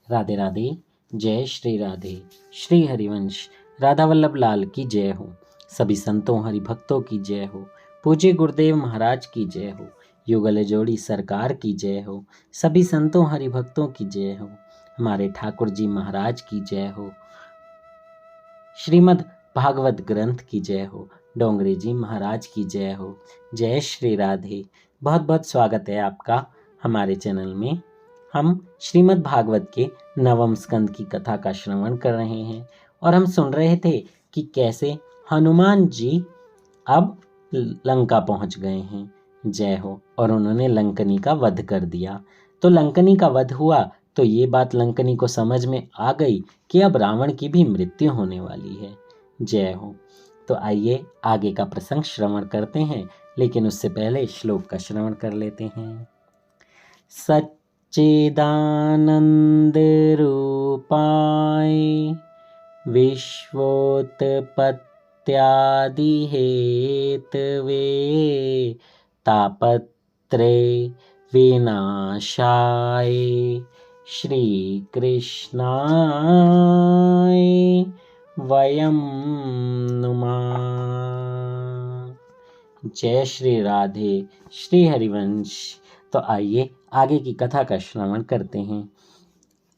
राधे राधे। जय श्री राधे। श्री हरिवंश राधा वल्लभ लाल की जय हो। सभी संतों हरि भक्तों की जय हो। पूज्य गुरुदेव महाराज की जय हो। युगल जोड़ी सरकार की जय हो। सभी संतों हरि भक्तों की जय हो। हमारे ठाकुर जी महाराज की जय हो। श्रीमद् भागवत ग्रंथ की जय हो। डोंगरे जी महाराज की जय हो। जय श्री राधे। बहुत बहुत स्वागत है आपका हमारे चैनल में। हम श्रीमद् भागवत के नवम स्कंद की कथा का श्रवण कर रहे हैं और हम सुन रहे थे कि कैसे हनुमान जी अब लंका पहुंच गए हैं। जय हो। और उन्होंने लंकनी का वध कर दिया। तो लंकनी का वध हुआ तो ये बात लंकनी को समझ में आ गई कि अब रावण की भी मृत्यु होने वाली है। जय हो। तो आइए आगे का प्रसंग श्रवण करते हैं, लेकिन उससे पहले श्लोक का श्रवण कर लेते हैं। सच्चिदानंद रूपाय विश्वोत्पत्त्यादि हेतवे तापत्रे विनाशाय श्री कृष्णाय वयं नुमः। जय श्री राधे। श्री हरिवंश। तो आइए आगे की कथा का श्रवण करते हैं।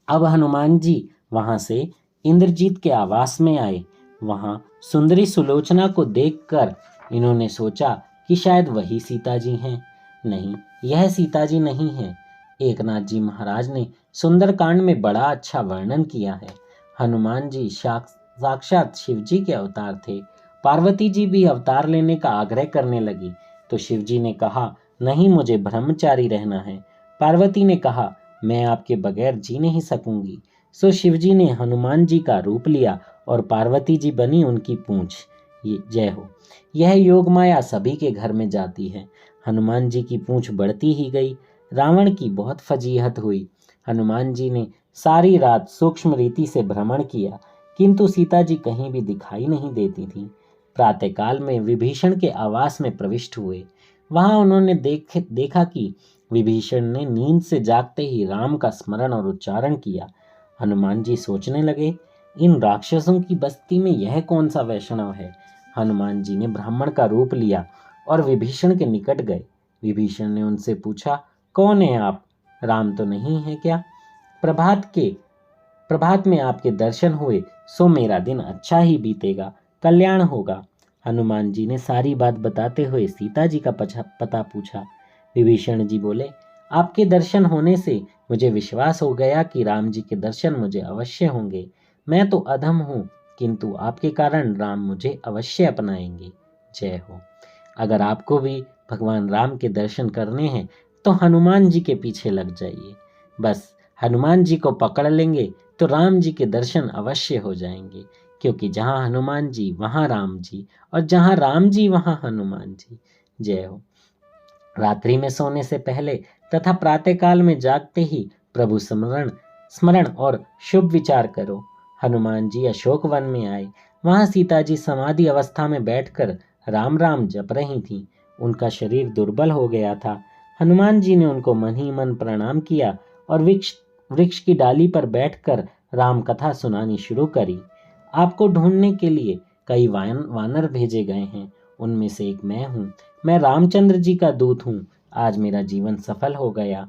अब हनुमान जी वहां से इंद्रजीत के आवास में आए। वहां सुंदरी सुलोचना को देखकर इन्होंने सोचा कि शायद वही सीता जी हैं। नहीं, यह सीता जी नहीं है। एकनाथ जी महाराज ने सुंदरकांड में बड़ा अच्छा वर्णन किया है। हनुमान जी साक्षात शिव जी के अवतार थे। पार्वती जी भी अवतार लेने का आग्रह करने लगी तो शिव जी ने कहा, नहीं, मुझे ब्रह्मचारी रहना है। पार्वती ने कहा, मैं आपके बगैर जी नहीं सकूंगी। सो शिव जी ने हनुमान जी का रूप लिया और पार्वती जी बनी उनकी पूंछ। जय हो। यह योग माया सभी के घर में जाती है। हनुमान जी की पूंछ बढ़ती ही गई। रावण की बहुत फजीहत हुई। हनुमान जी ने सारी रात सूक्ष्म रीति से भ्रमण किया, किंतु सीता जी कहीं भी दिखाई नहीं देती थी। प्रातःकाल में विभीषण के आवास में प्रविष्ट हुए। वहां उन्होंने देखा कि विभीषण ने नींद से जागते ही राम का स्मरण और उच्चारण किया। हनुमान जी सोचने लगे, इन राक्षसों की बस्ती में यह कौन सा वैष्णव है। हनुमान जी ने ब्राह्मण का रूप लिया और विभीषण के निकट गए। विभीषण ने उनसे पूछा, कौन है आप? राम तो नहीं है क्या? प्रभात में आपके दर्शन हुए सो मेरा दिन अच्छा ही बीतेगा, कल्याण होगा। हनुमान जी ने सारी बात बताते हुए सीता जी का पता पूछा। विभीषण जी बोले, आपके दर्शन होने से मुझे विश्वास हो गया कि राम जी के दर्शन मुझे अवश्य होंगे। मैं तो अधम हूँ, किंतु आपके कारण राम मुझे अवश्य अपनाएंगे। जय हो। अगर आपको भी भगवान राम के दर्शन करने हैं तो हनुमान जी के पीछे लग जाइए। बस हनुमान जी को पकड़ लेंगे तो राम जी के दर्शन अवश्य हो जाएंगे, क्योंकि जहाँ हनुमान जी वहाँ राम जी, और जहाँ राम जी वहाँ हनुमान जी। जय हो। रात्रि में सोने से पहले तथा प्रातःकाल में जागते ही प्रभु स्मरण और शुभ विचार करो। हनुमान जी अशोक वन में आए। वहां सीता जी समाधि अवस्था में बैठकर राम राम जप रही थीं। उनका शरीर दुर्बल हो गया था। हनुमान जी ने उनको मन ही मन प्रणाम किया और वृक्ष की डाली पर बैठकर राम कथा सुनानी शुरू करी। आपको ढूंढने के लिए कई वानर भेजे गए हैं, उनमें से एक मैं हूँ। मैं रामचंद्र जी का दूत हूँ। आज मेरा जीवन सफल हो गया।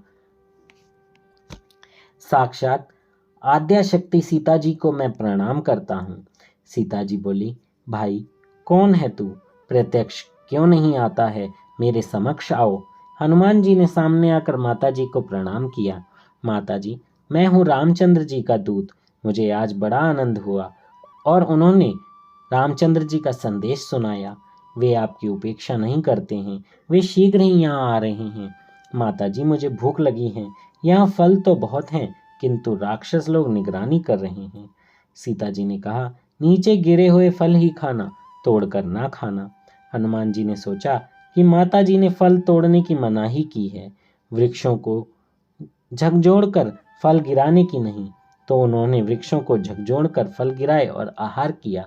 साक्षात आद्या शक्ति सीता जी को मैं प्रणाम करता हूँ। सीता जी बोली, भाई कौन है तू? प्रत्यक्ष क्यों नहीं आता है? मेरे समक्ष आओ। हनुमान जी ने सामने आकर माता जी को प्रणाम किया। माता जी, मैं हूँ रामचंद्र जी का दूत। मुझे आज बड़ा आनंद हुआ और उन्होंने रामचंद्र जी का संदेश सुनाया। वे आपकी उपेक्षा नहीं करते हैं। वे शीघ्र ही यहाँ आ रहे हैं। माता जी, मुझे भूख लगी है। यहाँ फल तो बहुत हैं, किंतु राक्षस लोग निगरानी कर रहे हैं। सीता जी ने कहा, नीचे गिरे हुए फल ही खाना, तोड़कर ना खाना। हनुमान जी ने सोचा कि माता जी ने फल तोड़ने की मनाही की है, वृक्षों को झकझोरकर फल गिराने की नहीं। तो उन्होंने वृक्षों को झकझोरकर फल गिराए और आहार किया।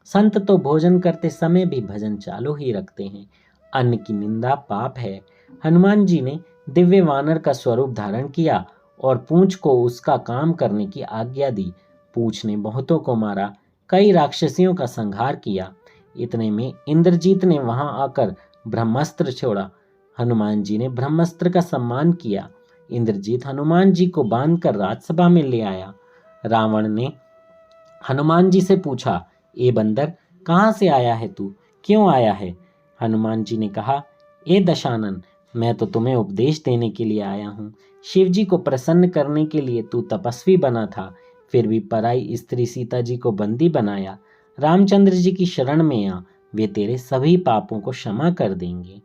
संत तो भोजन करते समय भी भजन चालू ही रखते हैं। अन्न की निंदा पाप है। हनुमान जी ने दिव्य वानर का स्वरूप धारण किया और पूंछ को उसका काम करने की आज्ञा दी। पूंछ ने बहुतों को मारा, कई राक्षसियों का संहार किया। इतने में इंद्रजीत ने वहां आकर ब्रह्मास्त्र छोड़ा। हनुमान जी ने ब्रह्मास्त्र का सम्मान किया। इंद्रजीत हनुमान जी को बांधकर राजसभा में ले आया। रावण ने हनुमान जी से पूछा, ए बंदर, कहाँ से आया है तू, क्यों आया है? हनुमान जी ने कहा, ए दशानन, मैं तो तुम्हें उपदेश देने के लिए आया हूँ। शिव जी को प्रसन्न करने के लिए तू तपस्वी बना था, फिर भी पराई स्त्री सीता जी को बंदी बनाया। रामचंद्र जी की शरण में आ, वे तेरे सभी पापों को क्षमा कर देंगे।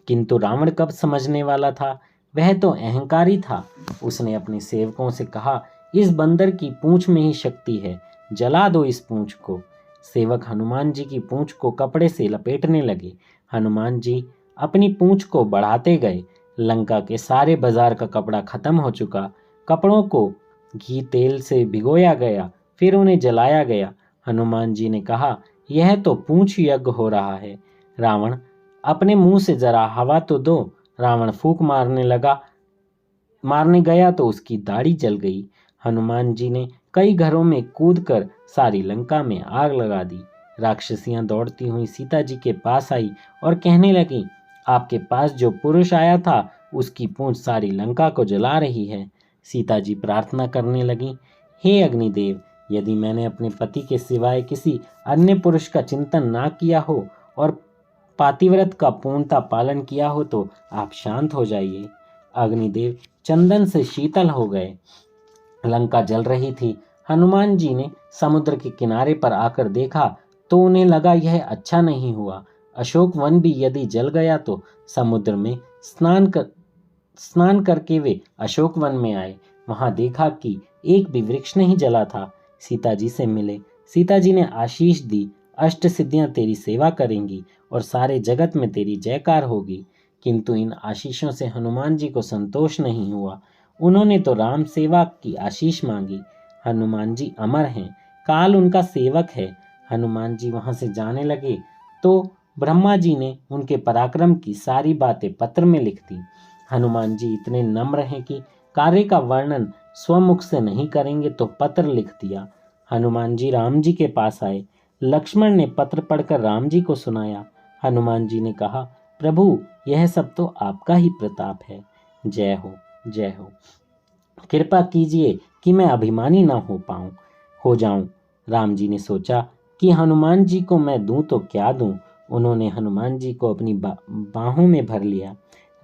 किंतु रावण कब समझने वाला था, वह तो अहंकारी था। उसने अपने सेवकों से कहा, इस बंदर की पूंछ में ही शक्ति है, जला दो इस पूंछ को। सेवक हनुमान जी की पूंछ को कपड़े से लपेटने लगे। हनुमान जी अपनी पूंछ को बढ़ाते गए। लंका के सारे बाजार का कपड़ा खत्म हो चुका। कपड़ों को घी तेल से भिगोया गया, फिर उन्हें जलाया गया। हनुमान जी ने कहा, यह तो पूंछ यज्ञ हो रहा है। रावण, अपने मुंह से जरा हवा तो दो। रावण फूंक मारने गया तो उसकी दाढ़ी जल गई। हनुमान जी ने कई घरों में कूदकर सारी लंका में आग लगा दी। राक्षसियां दौड़ती हुई सीता जी के पास आई और कहने लगी, आपके पास जो पुरुष आया था उसकी पूंछ सारी लंका को जला रही है। सीता जी प्रार्थना करने लगी, हे अग्निदेव, यदि मैंने अपने पति के सिवाय किसी अन्य पुरुष का चिंतन ना किया हो और पातिव्रत का पूर्णता पालन किया हो तो आप शांत हो जाइए। अग्निदेव चंदन से शीतल हो गए। लंका जल रही थी। हनुमान जी ने समुद्र के किनारे पर आकर देखा तो उन्हें लगा यह अच्छा नहीं हुआ। अशोक वन भी यदि जल गया तो समुद्र में स्नान करके वे अशोक वन में आए। वहां देखा कि एक भी वृक्ष नहीं जला था। सीता जी से मिले। सीता जी ने आशीष दी, अष्ट सिद्धियां तेरी सेवा करेंगी और सारे जगत में तेरी जयकार होगी। किंतु इन आशीषों से हनुमान जी को संतोष नहीं हुआ। उन्होंने तो राम सेवा की आशीष मांगी। हनुमान जी अमर हैं, काल उनका सेवक है। हनुमान जी वहां से जाने लगे तो ब्रह्मा जी ने उनके पराक्रम की सारी बातें पत्र में लिख दी। हनुमान जी इतने नम्र हैं कि कार्य का वर्णन स्वमुख से नहीं करेंगे तो पत्र लिख दिया। हनुमान जी राम जी के पास आए। लक्ष्मण ने पत्र पढ़कर राम जी को सुनाया। हनुमान जी ने कहा, प्रभु, यह सब तो आपका ही प्रताप है। जय हो, जय हो। कृपा कीजिए कि मैं अभिमानी ना हो जाऊं। राम जी ने सोचा कि हनुमान जी को मैं दूं तो क्या दूं। उन्होंने हनुमान जी को अपनी बाहों में भर लिया।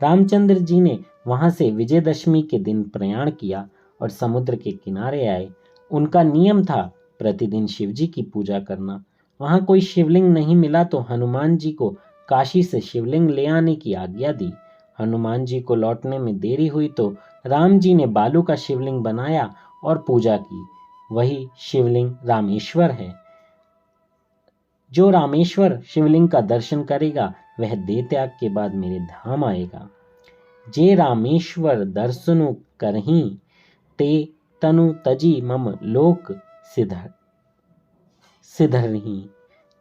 रामचंद्र जी ने वहां से विजयदशमी के दिन प्रयाण किया और समुद्र के किनारे आए। उनका नियम था प्रतिदिन शिव जी की पूजा करना। वहां कोई शिवलिंग नहीं मिला तो हनुमान जी को काशी से शिवलिंग ले आने की आज्ञा दी। हनुमान जी को लौटने में देरी हुई तो राम जी ने बालू का शिवलिंग बनाया और पूजा की। वही शिवलिंग रामेश्वर है। जो रामेश्वर शिवलिंग का दर्शन करेगा वह देह त्याग के बाद मेरे धाम आएगा। जे रामेश्वर दर्शनु करहीं, ते तनु तजी मम लोक सिधरहीं।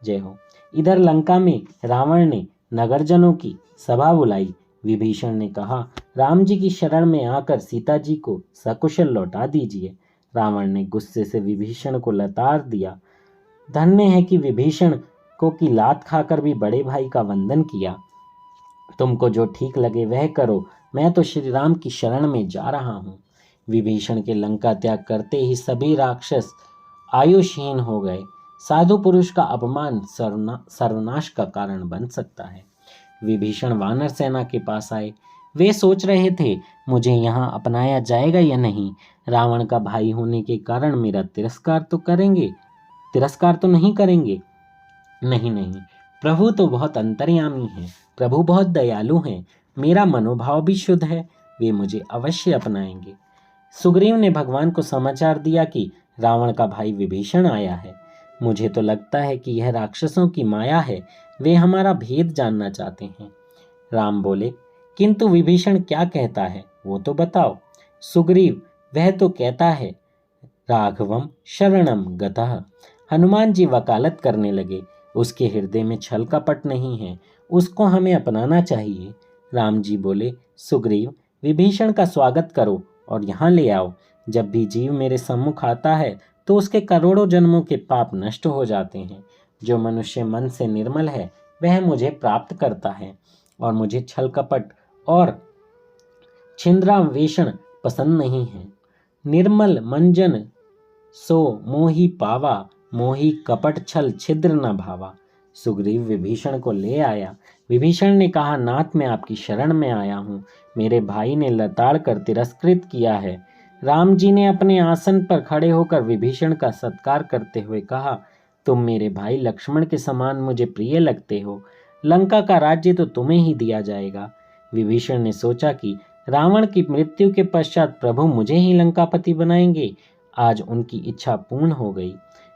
जय हो। इधर लंका में रावण ने नगरजनों की सभा बुलाई। विभीषण ने कहा, राम जी की शरण में आकर सीता जी को सकुशल लौटा दीजिए। रावण ने गुस्से से विभीषण को लताड़ दिया। धन्य है कि विभीषण को की लात खाकर भी बड़े भाई का वंदन किया। तुमको जो ठीक लगे वह करो, मैं तो श्री राम की शरण में जा रहा हूँ। विभीषण के लंका त्याग करते ही सभी राक्षस आयुषहीन हो गए। साधु पुरुष का अपमान सर्वनाश का कारण बन सकता है। विभीषण वानर सेना के पास आए। वे सोच रहे थे, मुझे यहाँ अपनाया जाएगा या नहीं। रावण का भाई होने के कारण मेरा तिरस्कार तो नहीं करेंगे। नहीं नहीं, प्रभु तो बहुत अंतर्यामी हैं। प्रभु बहुत दयालु हैं। मेरा मनोभाव भी शुद्ध है। वे मुझे अवश्य अपनाएंगे। सुग्रीव ने भगवान को समाचार दिया कि रावण का भाई विभीषण आया है। मुझे तो लगता है कि यह राक्षसों की माया है। वे हमारा भेद जानना चाहते हैं। राम बोले, किंतु विभीषण क्या कहता है वो तो बताओ। सुग्रीव, वह तो कहता है राघवम शरणम गतः। हनुमान जी वकालत करने लगे, उसके हृदय में छल कपट नहीं है, उसको हमें अपनाना चाहिए। राम जी बोले, सुग्रीव, विभीषण का स्वागत करो और यहाँ ले आओ। जब भी जीव मेरे सम्मुख आता है तो उसके करोड़ों जन्मों के पाप नष्ट हो जाते हैं। जो मनुष्य मन से निर्मल है वह मुझे प्राप्त करता है और मुझे छल कपट और छिंद्रान्वेषण पसंद नहीं है। निर्मल मंजन सो मोही पावा, मोही कपट छल छिद्र न भावा। सुग्रीव विभीषण को ले आया। विभीषण ने कहा, नाथ मैं आपकी शरण में आया हूँ। मेरे भाई ने लताड़ कर तिरस्कृत किया है। राम जी ने अपने आसन पर खड़े होकर विभीषण का सत्कार करते हुए कहा, तुम मेरे भाई लक्ष्मण के समान मुझे प्रिय लगते हो। लंका का राज्य तो तुम्हें ही दिया जाएगा। विभीषण ने सोचा कि रावण की मृत्यु के पश्चात प्रभु मुझे ही लंकापति बनाएंगे। आज उनकी इच्छा पूर्ण हो गई।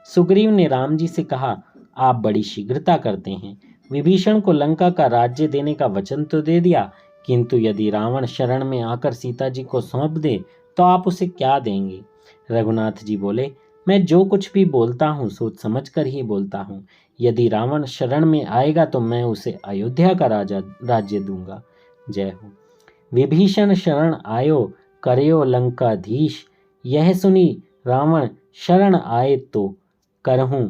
सुग्रीव ने राम जी से कहा, आप बड़ी शीघ्रता करते हैं। विभीषण को लंका का राज्य देने का वचन तो दे दिया, किंतु यदि रावण शरण में आकर सीता जी को सौंप दे तो आप उसे क्या देंगे? रघुनाथ जी बोले, मैं जो कुछ भी बोलता हूँ सोच समझ कर ही बोलता हूँ। यदि रावण शरण में आएगा तो मैं उसे अयोध्या का राज्य दूंगा। जय हो। विभीषण शरण आयो, करयो लंकाधीश। यह सुनी रावण शरण आए तो करहूं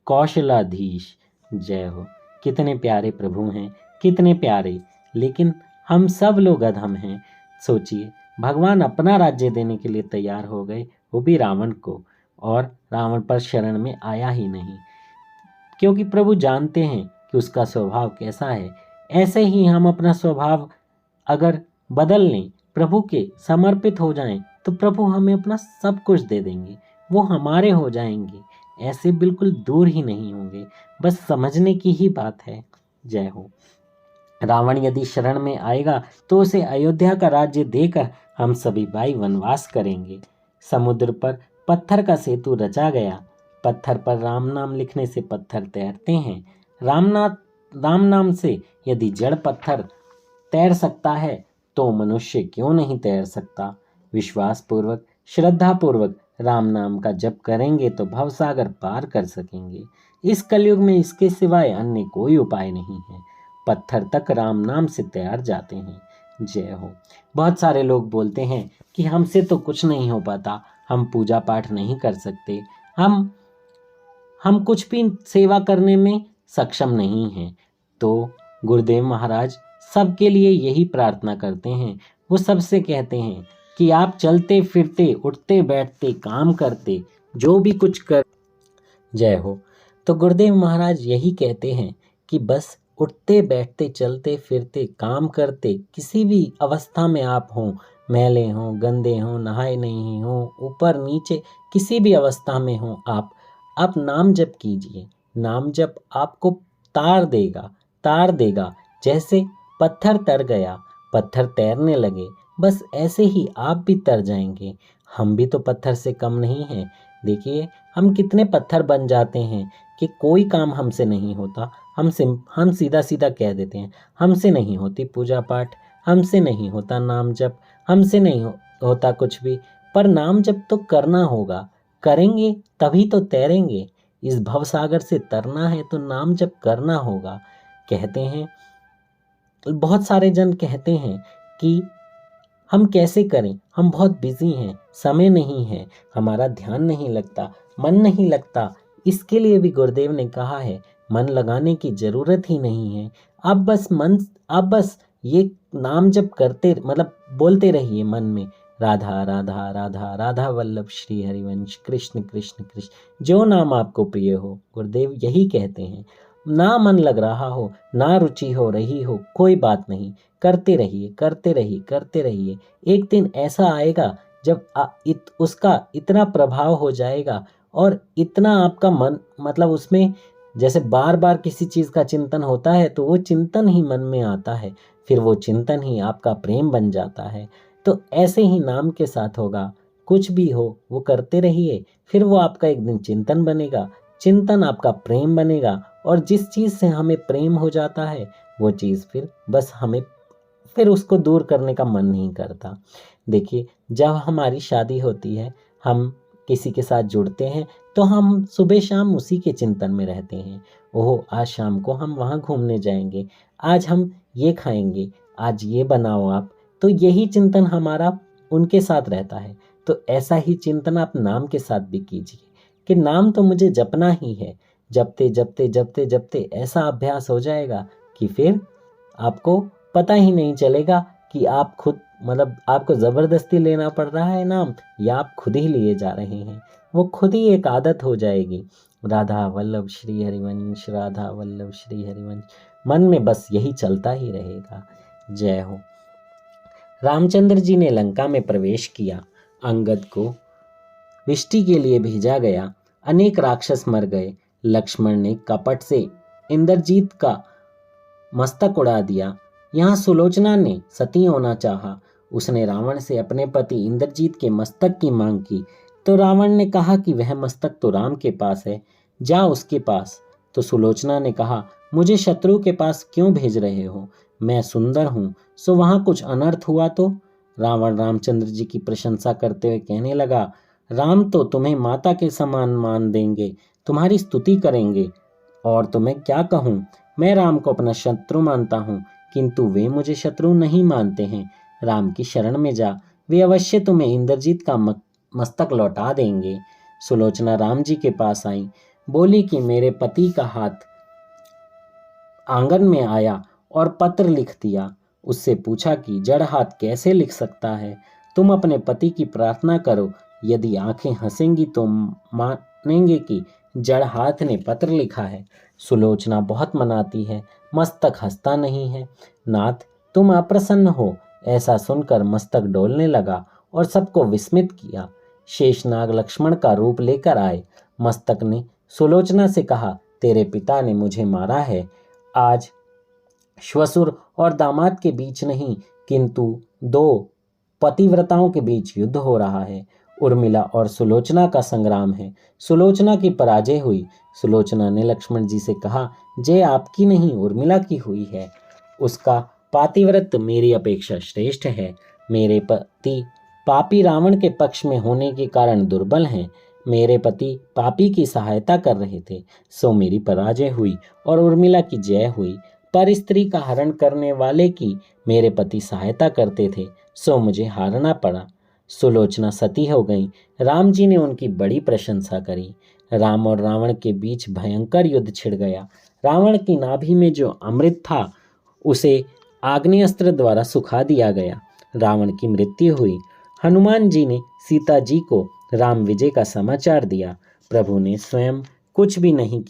कौशलाधीश। जय हो। कितने प्यारे प्रभु हैं, कितने प्यारे। लेकिन हम सब लोग अधम हैं। सोचिए, भगवान अपना राज्य देने के लिए तैयार हो गए, वो भी रावण को, और रावण पर शरण में आया ही नहीं, क्योंकि प्रभु जानते हैं कि उसका स्वभाव कैसा है। ऐसे ही हम अपना स्वभाव अगर बदल लें, प्रभु के समर्पित हो जाएं, तो प्रभु हमें अपना सब कुछ दे देंगे, वो हमारे हो जाएंगे। ऐसे बिल्कुल दूर ही नहीं होंगे, बस समझने की ही बात है। जय हो। रावण यदि शरण में आएगा तो उसे अयोध्या का राज्य देकर हम सभी भाई वनवास करेंगे। समुद्र पर पत्थर का सेतु रचा गया। पत्थर पर राम नाम लिखने से पत्थर तैरते हैं। राम नाम से यदि जड़ पत्थर तैर सकता है तो मनुष्य क्यों नहीं तैर सकता? विश्वास पूर्वक, श्रद्धा पूर्वक राम नाम का जप करेंगे तो भवसागर पार कर सकेंगे। इस कलयुग में इसके सिवाय अन्य कोई उपाय नहीं है। पत्थर तक राम नाम से तैर जाते हैं। जय हो। बहुत सारे लोग बोलते हैं कि हमसे तो कुछ नहीं हो पाता, हम पूजा पाठ नहीं कर सकते, हम कुछ भी सेवा करने में सक्षम नहीं हैं। तो गुरुदेव महाराज सबके लिए यही प्रार्थना करते हैं। वो सबसे कहते हैं कि आप चलते फिरते, उठते बैठते, काम करते, जो भी कुछ कर। जय हो। तो गुरुदेव महाराज यही कहते हैं कि बस उठते बैठते, चलते फिरते, काम करते, किसी भी अवस्था में आप हों, मैले हों, गंदे हों, नहाए नहीं हों, ऊपर नीचे, किसी भी अवस्था में हों, आप नाम जप कीजिए। नाम जप आपको तार देगा। जैसे पत्थर तर गया, पत्थर तैरने लगे, बस ऐसे ही आप भी तर जाएंगे। हम भी तो पत्थर से कम नहीं हैं। देखिए, हम कितने पत्थर बन जाते हैं कि कोई काम हमसे नहीं होता। हम सीधा सीधा कह देते हैं, हमसे नहीं होती पूजा पाठ, हमसे नहीं होता नाम जप, हमसे नहीं होता कुछ भी। पर नाम जप तो करना होगा, करेंगे तभी तो तैरेंगे। इस भवसागर से तरना है तो नाम जप करना होगा। कहते हैं, बहुत सारे जन कहते हैं कि हम कैसे करें, हम बहुत बिजी हैं, समय नहीं है, हमारा ध्यान नहीं लगता, मन नहीं लगता। इसके लिए भी गुरुदेव ने कहा है, मन लगाने की जरूरत ही नहीं है। आप बस ये नाम जप करते, मतलब बोलते रहिए मन में, राधा राधा राधा राधा वल्लभ श्री हरिवंश, कृष्ण कृष्ण कृष्ण, जो नाम आपको प्रिय हो। गुरुदेव यही कहते हैं। ना मन लग रहा हो, ना रुचि हो रही हो, कोई बात नहीं, करते रहिए, करते रहिए, करते रहिए। एक दिन ऐसा आएगा जब उसका इतना प्रभाव हो जाएगा और इतना आपका मन, मतलब उसमें जैसे बार बार किसी चीज़ का चिंतन होता है तो वो चिंतन ही मन में आता है, फिर वो चिंतन ही आपका प्रेम बन जाता है। तो ऐसे ही नाम के साथ होगा। कुछ भी हो वो करते रहिए, फिर वो आपका एक दिन चिंतन बनेगा, चिंतन आपका प्रेम बनेगा, और जिस चीज़ से हमें प्रेम हो जाता है वो चीज़ फिर उसको दूर करने का मन नहीं करता। देखिए, जब हमारी शादी होती है, हम किसी के साथ जुड़ते हैं तो हम सुबह शाम उसी के चिंतन में रहते हैं। ओह, आज शाम को हम वहाँ घूमने जाएंगे, आज हम ये खाएंगे, आज ये बनाओ आप। तो यही चिंतन हमारा उनके साथ रहता है। तो ऐसा ही चिंतन आप नाम के साथ भी कीजिए कि नाम तो मुझे जपना ही है। जपते जपते जपते जपते ऐसा अभ्यास हो जाएगा कि फिर आपको पता ही नहीं चलेगा कि आप खुद आपको ज़बरदस्ती लेना पड़ रहा है नाम या आप खुद ही लिए जा रहे हैं। वो खुद ही एक आदत हो जाएगी। राधा वल्लभ श्री हरिवंश, राधा वल्लभ श्री हरिवंश, मन में बस यही चलता ही रहेगा। जय हो। रामचंद्र जी ने लंका में प्रवेश किया। अंगद को विष्टि के लिए भेजा गया। अनेक राक्षस मर गए। लक्ष्मण ने कपट से इंद्रजीत का मस्तक उड़ा दिया। यहाँ सुलोचना ने सती होना चाहा। उसने रावण से अपने पति इंद्रजीत के मस्तक की मांग की तो रावण ने कहा कि वह मस्तक तो राम के पास है, जा उसके पास। तो सुलोचना ने कहा, मुझे शत्रु के पास क्यों भेज रहे हो? मैं सुंदर हूँ, सो वहाँ कुछ अनर्थ हुआ तो? रावण रामचंद्र जी की प्रशंसा करते हुए कहने लगा, राम तो तुम्हें माता के समान मान देंगे, तुम्हारी स्तुति करेंगे। और तो मैं क्या कहूँ, मैं राम को अपना शत्रु मानता हूँ, किंतु वे मुझे शत्रु नहीं मानते हैं। राम की शरण में जा, वे अवश्य तुम्हें इंद्रजीत का मस्तक लौटा देंगे। सुलोचना राम जी के पास आई, बोली कि मेरे पति का हाथ आंगन में आया और पत्र लिख दिया। उससे पूछा कि जड़ हाथ कैसे लिख सकता है? तुम अपने पति की प्रार्थना करो, यदि आंखें हंसेंगी तो मानेंगे कि जड़ हाथ ने पत्र लिखा है। सुलोचना बहुत मनाती है, मस्तक हंसता नहीं है। नाथ, तुम अप्रसन्न हो। ऐसा सुनकर मस्तक डोलने लगा और सबको विस्मित किया। शेषनाग लक्ष्मण का रूप लेकर आए। मस्तक ने सुलोचना से कहा, तेरे पिता ने मुझे मारा है। आज श्वशुर और दामाद के बीच नहीं, किंतु दो पतिव्रताओं के बीच युद्ध हो रहा है। उर्मिला और सुलोचना का संग्राम है। सुलोचना की पराजय हुई। सुलोचना ने लक्ष्मण जी से कहा, जय आपकी नहीं, उर्मिला की हुई है। उसका पातिव्रत मेरी अपेक्षा श्रेष्ठ है। मेरे पति पापी रावण के पक्ष में होने के कारण दुर्बल हैं। मेरे पति पापी की सहायता कर रहे थे, सो मेरी पराजय हुई और उर्मिला की जय हुई। पर स्त्री का हरण करने वाले की मेरे पति सहायता करते थे, सो मुझे हारना पड़ा। सुलोचना सती हो गई। राम जी ने उनकी बड़ी प्रशंसा करी। राम और रावण के बीच भयंकर युद्ध छिड़ गया। रावण की नाभि में जो अमृत था उसे आग्नेयास्त्र द्वारा सुखा दिया गया। रावण की मृत्यु हुई। हनुमान जी ने सीता जी को राम विजय का समाचार दिया। प्रभु ने स्वयं कुछ भी नहीं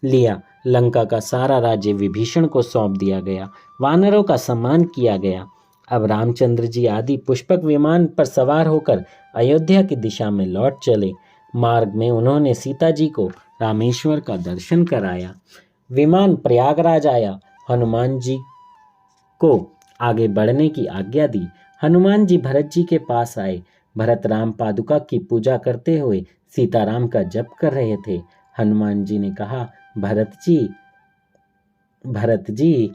लिया। लंका का सारा राज्य विभीषण को सौंप दिया गया। वानरों का सम्मान किया गया। अब रामचंद्र जी आदि पुष्पक विमान पर सवार होकर अयोध्या की दिशा में लौट चले। मार्ग में उन्होंने सीता जी को रामेश्वर का दर्शन कराया। विमान प्रयागराज आया। हनुमान जी को आगे बढ़ने की आज्ञा दी। हनुमान जी भरत जी के पास आए। भरत राम पादुका की पूजा करते हुए सीताराम का जप कर रहे थे। हनुमान जी ने कहा, भरत जी,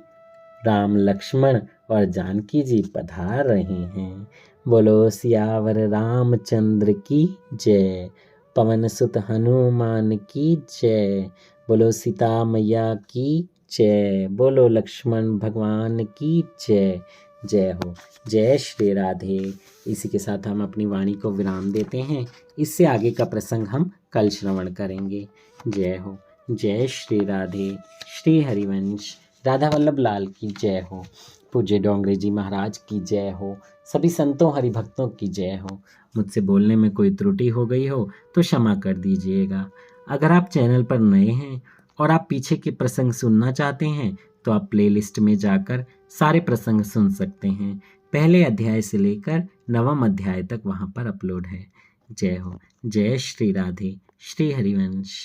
राम लक्ष्मण और जानकी जी पधार रहे हैं। बोलो सियावर रामचंद्र की जय। पवन सुत हनुमान की जय। बोलो सीता मैया की जय। बोलो लक्ष्मण भगवान की जय। जय हो। जय श्री राधे। इसी के साथ हम अपनी वाणी को विराम देते हैं। इससे आगे का प्रसंग हम कल श्रवण करेंगे। जय हो। जय श्री राधे। श्री हरिवंश। राधा वल्लभ लाल की जय हो। पूज्य डोंगरे जी महाराज की जय हो। सभी संतों हरिभक्तों की जय हो। मुझसे बोलने में कोई त्रुटि हो गई हो तो क्षमा कर दीजिएगा। अगर आप चैनल पर नए हैं और आप पीछे के प्रसंग सुनना चाहते हैं तो आप प्लेलिस्ट में जाकर सारे प्रसंग सुन सकते हैं। पहले अध्याय से लेकर 9वां अध्याय तक वहाँ पर अपलोड है। जय हो। जय श्री राधे। श्री हरिवंश।